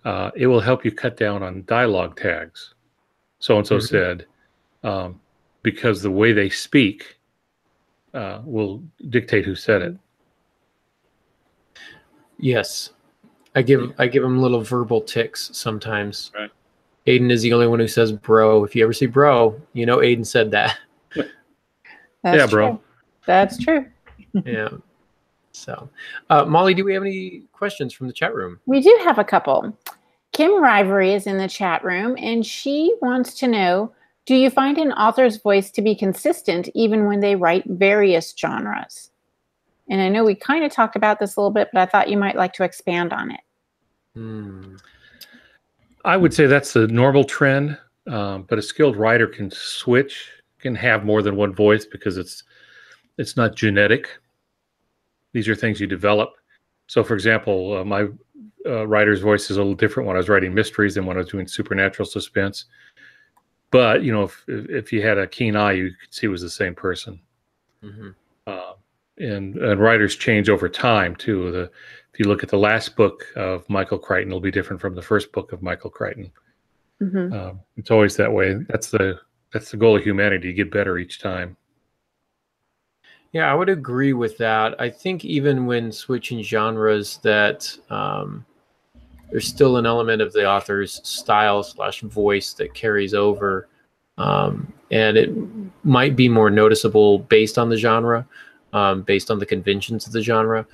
Speaker 2: it will help you cut down on dialogue tags. So-and-so said, because the way they speak will dictate who said it.
Speaker 1: Yes. I give him little verbal tics sometimes.
Speaker 2: Right.
Speaker 1: Aiden is the only one who says bro. If you ever see bro, you know Aiden said that.
Speaker 3: That's
Speaker 2: bro.
Speaker 3: True. That's true.
Speaker 1: Yeah. So, Molly, do we have any questions from the chat room?
Speaker 3: We do have a couple. Kim Rivery is in the chat room, and she wants to know, do you find an author's voice to be consistent even when they write various genres? And I know we kind of talked about this a little bit, but I thought you might like to expand on it.
Speaker 2: I would say that's the normal trend, but a skilled writer can switch, can have more than one voice because it's not genetic. These are things you develop. So, for example, my writer's voice is a little different when I was writing mysteries than when I was doing supernatural suspense. But if you had a keen eye, you could see it was the same person. and writers change over time too. If you look at the last book of Michael Crichton, it'll be different from the first book of Michael Crichton. It's always that way. That's the goal of humanity, to get better each time.
Speaker 1: Yeah, I would agree with that. I think even when switching genres, that there's still an element of the author's style / voice that carries over, and it might be more noticeable based on the genre, based on the conventions of the genre.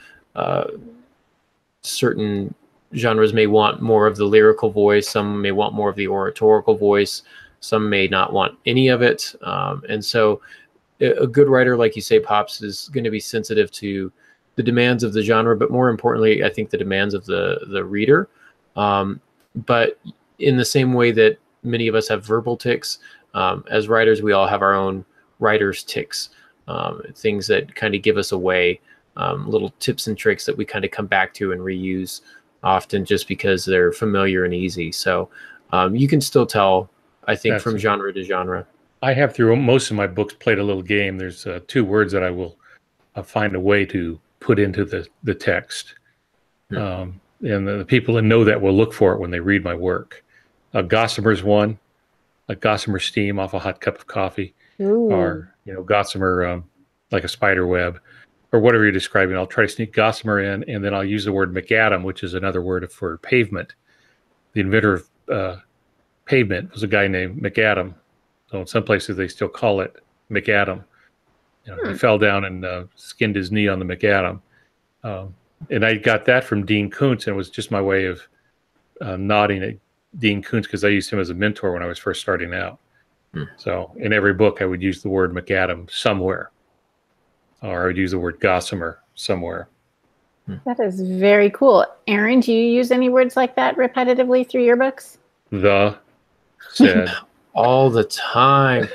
Speaker 1: Certain genres may want more of the lyrical voice, some may want more of the oratorical voice, some may not want any of it, and so a good writer, like you say, Pops, is going to be sensitive to the demands of the genre, but more importantly, I think the demands of the reader. But in the same way that many of us have verbal tics, as writers, we all have our own writer's tics, things that kind of give us away, little tips and tricks that we kind of come back to and reuse often just because they're familiar and easy. So you can still tell, I think, from genre to genre.
Speaker 2: I have, through most of my books, played a little game. There's 2 words that I will find a way to put into the text. And the people that know that will look for it when they read my work. Gossamer's one, like gossamer steam off a hot cup of coffee. Ooh. Or, gossamer like a spider web, or whatever you're describing. I'll try to sneak gossamer in, and then I'll use the word macadam, which is another word for pavement. The inventor of pavement was a guy named McAdam. So in some places they still call it McAdam. He fell down and skinned his knee on the McAdam. And I got that from Dean Koontz, and it was just my way of nodding at Dean Koontz because I used him as a mentor when I was first starting out. So in every book I would use the word McAdam somewhere, or I would use the word gossamer somewhere.
Speaker 3: That is very cool. Aaron, do you use any words like that repetitively through your books?
Speaker 2: The, said.
Speaker 1: All the time.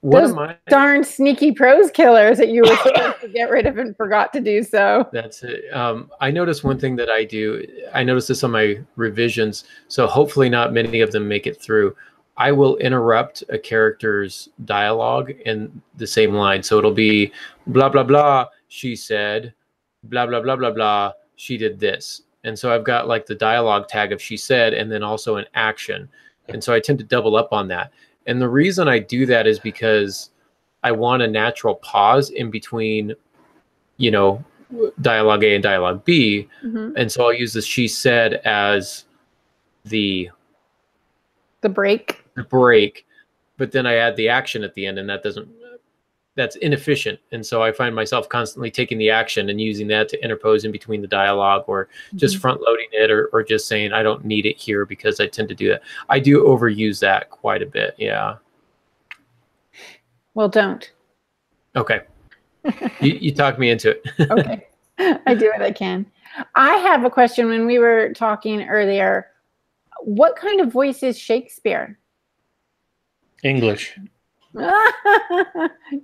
Speaker 3: Those darn sneaky prose killers that you were supposed to get rid of and forgot to do so.
Speaker 1: That's it. I noticed one thing that I do. I noticed this on my revisions, so hopefully not many of them make it through. I will interrupt a character's dialogue in the same line. So it'll be blah, blah, blah, she said, blah, blah, blah, blah, blah, she did this. And so I've got like the dialogue tag of she said, and then also an action. And so I tend to double up on that. And the reason I do that is because I want a natural pause in between, dialogue A and dialogue B. And so I'll use the she said as the
Speaker 3: break.
Speaker 1: The break, but then I add the action at the end, and that's inefficient. And so I find myself constantly taking the action and using that to interpose in between the dialogue, or just front loading it, or just saying I don't need it here, because I tend to do that. I do overuse that quite a bit. Yeah.
Speaker 3: Well, don't.
Speaker 1: Okay. you talked me into it.
Speaker 3: Okay. I do what I can. I have a question. When we were talking earlier, what kind of voice is Shakespeare?
Speaker 2: English.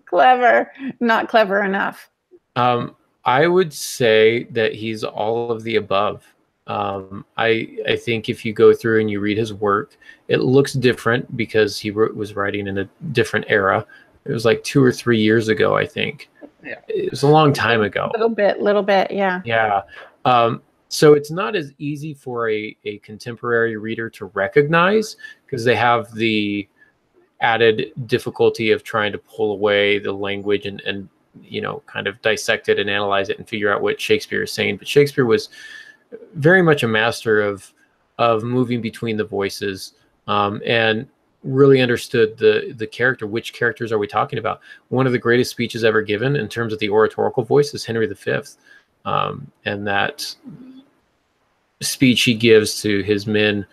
Speaker 3: Clever. Not clever enough.
Speaker 1: I would say that he's all of the above. I think if you go through and you read his work, it looks different because he was writing in a different era. It was like 2 or 3 years ago, I think. Yeah. It was a long time ago.
Speaker 3: Little bit, yeah.
Speaker 1: Yeah. So it's not as easy for a contemporary reader to recognize, because they have the added difficulty of trying to pull away the language and kind of dissect it and analyze it and figure out what Shakespeare is saying. But Shakespeare was very much a master of moving between the voices, and really understood the character. Which characters are we talking about? One of the greatest speeches ever given in terms of the oratorical voice is Henry V. And that speech he gives to his men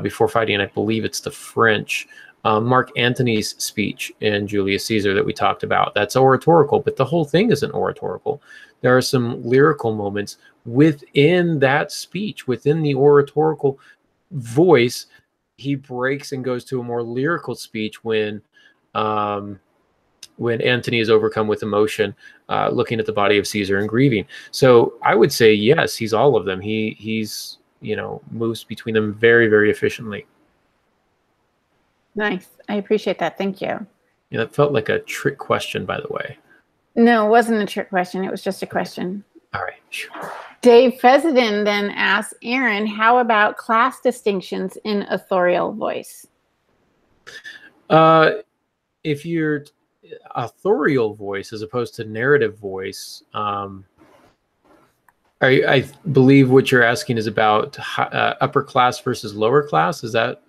Speaker 1: before fighting, and I believe it's the French, Mark Antony's speech in Julius Caesar that we talked about. That's oratorical, but the whole thing isn't oratorical. There are some lyrical moments within that speech, within the oratorical voice. He breaks and goes to a more lyrical speech when Antony is overcome with emotion, looking at the body of Caesar and grieving. So I would say, yes, he's all of them. He's moves between them very, very efficiently.
Speaker 3: Nice. I appreciate that. Thank you.
Speaker 1: Yeah, that felt like a trick question, by the way.
Speaker 3: No, it wasn't a trick question. It was just a question.
Speaker 1: All right.
Speaker 3: Dave Fessenden then asks Aaron, how about class distinctions in authorial voice?
Speaker 1: If you're authorial voice as opposed to narrative voice, I believe what you're asking is about upper class versus lower class. Is that?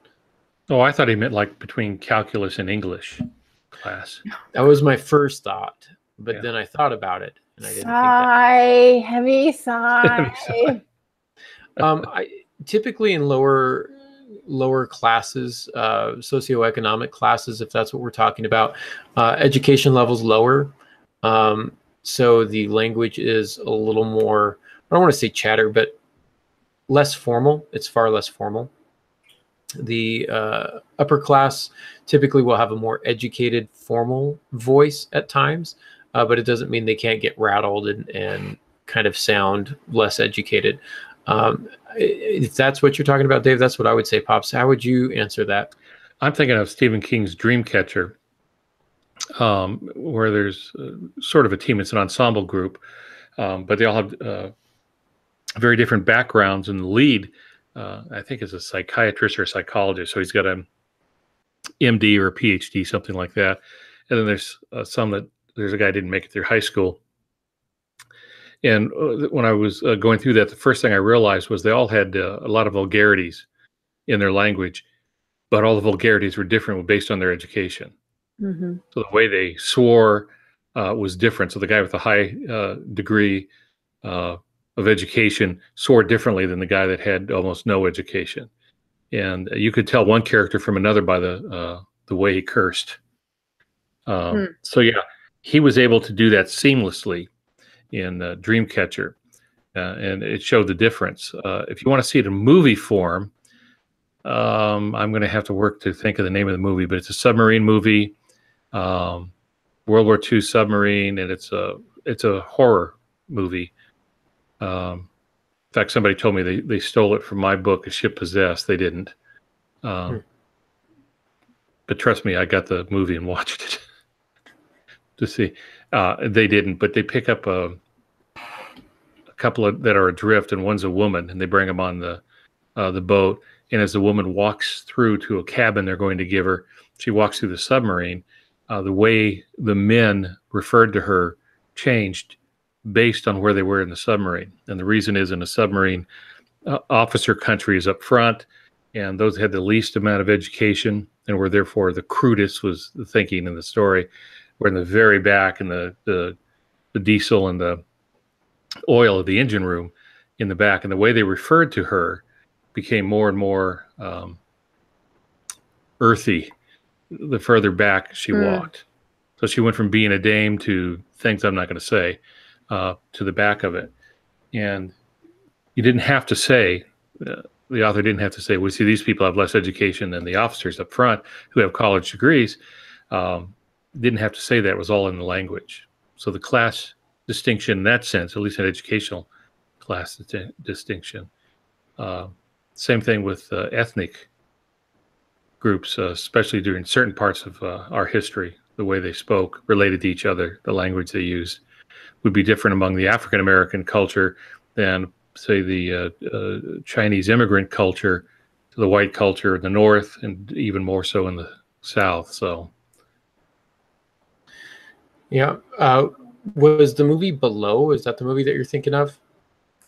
Speaker 2: Oh, I thought he meant like between calculus and English class.
Speaker 1: That was my first thought, but then I thought about it and I didn't
Speaker 3: think that. Heavy sigh.
Speaker 1: Typically in lower classes, socioeconomic classes, if that's what we're talking about, education levels lower. So the language is a little more, I don't want to say chatter, but less formal. It's far less formal. The upper class typically will have a more educated, formal voice at times, but it doesn't mean they can't get rattled and kind of sound less educated. If that's what you're talking about, Dave, that's what I would say. Pops, how would you answer that?
Speaker 2: I'm thinking of Stephen King's Dreamcatcher, where there's sort of a team. It's an ensemble group, but they all have very different backgrounds. And the lead, I think, is a psychiatrist or a psychologist. So he's got a MD or a PhD, something like that. And then there's there's a guy who didn't make it through high school. And when I was going through that, the first thing I realized was they all had a lot of vulgarities in their language, but all the vulgarities were different based on their education. Mm-hmm. So the way they swore was different. So the guy with a high degree of education swore differently than the guy that had almost no education. And you could tell one character from another by the way he cursed. So yeah, he was able to do that seamlessly in Dreamcatcher, and it showed the difference. If you want to see it in movie form, I'm going to have to work to think of the name of the movie, but it's a submarine movie, World War II submarine, and it's a horror movie. In fact, somebody told me they stole it from my book, A Ship Possessed. They didn't. But trust me, I got the movie and watched it to see. They didn't, but they pick up a couple of that are adrift, and one's a woman, and they bring them on the boat. And as the woman walks through to a cabin they're going to give her, she walks through the submarine. The way the men referred to her changed based on where they were in the submarine. And the reason is, in a submarine, officer country is up front, and those had the least amount of education and were therefore the crudest, was the thinking in the story. We're in the very back, in the diesel and the oil of the engine room in the back. And the way they referred to her became more and more earthy the further back she walked. So she went from being a dame to things I'm not going to say, to the back of it. And you didn't have to say, the author didn't have to say, we see these people have less education than the officers up front who have college degrees. Didn't have to say that. It was all in the language. So the class distinction in that sense, at least an educational class distinction. Same thing with ethnic groups, especially during certain parts of our history. The way they spoke related to each other, the language they used would be different among the African American culture than, say, the Chinese immigrant culture to the white culture in the North, and even more so in the South. So,
Speaker 1: yeah. Was the movie Below? Is that the movie that you're thinking of?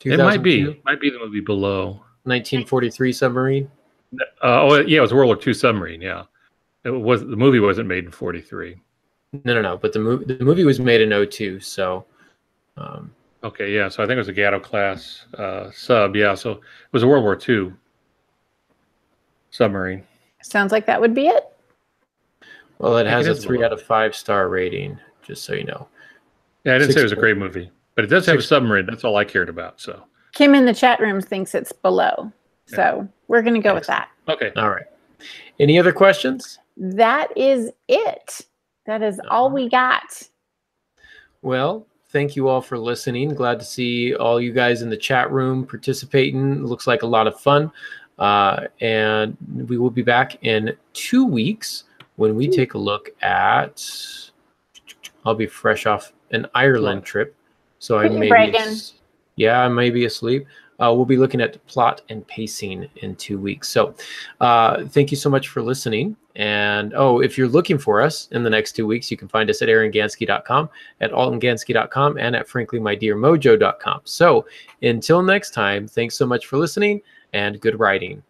Speaker 2: It might be. It might be the movie Below.
Speaker 1: 1943 submarine.
Speaker 2: Oh yeah, it was World War II submarine. Yeah, it was. The movie wasn't made in 43.
Speaker 1: No. But the movie was made in 02. So.
Speaker 2: Okay, yeah. So I think it was a Gatto class sub. Yeah, so it was a World War II submarine.
Speaker 3: Sounds like that would be it.
Speaker 1: Well, it has a 3 out of 5 star rating, just so you know.
Speaker 2: Yeah, I didn't say it was a great movie, but it does have a submarine. That's all I cared about. So
Speaker 3: Kim in the chat room thinks it's Below. So we're going to go with that.
Speaker 2: Okay.
Speaker 1: All right. Any other questions?
Speaker 3: That is it. That is all we got.
Speaker 1: Well, thank you all for listening. Glad to see all you guys in the chat room participating. Looks like a lot of fun. And we will be back in 2 weeks when we take a look at, I'll be fresh off an Ireland trip. So I may be asleep. We'll be looking at plot and pacing in 2 weeks. So thank you so much for listening. And if you're looking for us in the next 2 weeks, you can find us at aarongansky.com, at altongansky.com, and at franklyMyDearMojo.com. So until next time, thanks so much for listening, and good writing.